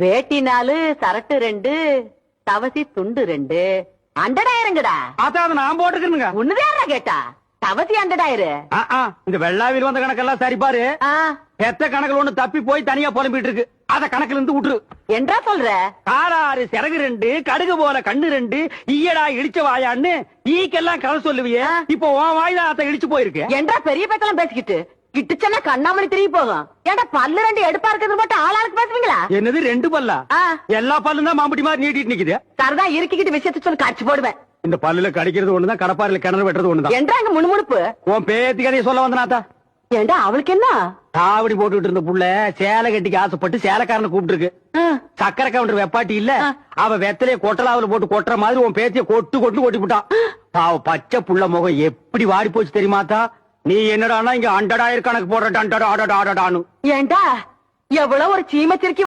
வேட்டி 4, சரட்டு 2, தவசி துண்டு 2, அண்டடாயிரங்கடா. அதான் நான் போட்டுக்கிறேங்க. உன்னதேரா கேட்டா தவசி அண்டடாயிரு. இந்த வெள்ளாவில் வந்த கணக்கெல்லாம் சரி பாரு. பெத்த கணக்குல ஒண்ணு தப்பி போய் தனியா புலம்பிட்டு இருக்கு. அத கணக்குல இருந்து விட்டுரு. என்றா சொல்ற? காராறு சிறகு 2, கடுகு போல கண்ணு 2, ஈயடா இடிச்ச வாயான்னு ஈக்கெல்லாம் கதை சொல்லுவியே. இப்போ உன் வாயில அத இடிச்சு போயிருக்கு. என்றா பெரிய பேச்செல்லாம் பேசிக்கிட்டு கிட்டுச்சன்னா கண்ணாமணி திரும்பி போகும். ஏன்டா பல்லு 2 எடுப்பா இருக்கிறது மட்டும் ஆளாளுக்கு பேசுவீங்களா? என்னது 2 பல்லா? எல்லா பல்லும் தான் மாம்பட்டி மாதிரி நீட்டிட்டு நிக்குது. சரதா இருக்கிட்டு விஷயத்த சொல்லி காட்சி போடுவேன். இந்த பல்லுல கடிக்கிறது ஒண்ணுதான், கடப்பாரில கிணறு வெட்டுறது ஒண்ணுதான். என்றாங்க முணுமுணுப்பு. உன் பேத்தி கதையை சொல்ல வந்தனாத்தா. ஏண்டா அவளுக்கு என்ன? தாவடி போட்டுட்டு இருந்த புள்ள சேலை கட்டிக்கு ஆசைப்பட்டு சேலைக்காரனை கூப்பிட்டு இருக்கு. சக்கரை கவுண்டர் வெப்பாட்டி இல்ல, அவ வெத்தலைய கொட்டலாவில போட்டு கொட்டுற மாதிரி உன் பேத்திய கொட்டு கொட்டி விட்டான். பாவ பச்சை புள்ள முகம் எப்படி வாடி போச்சு தெரியுமாத்தா? நீ என்னடானா இங்க 100,000 கணக்கு போடுற. ஏண்டா எவ்வளவு ஒரு சீமச்சிருக்கி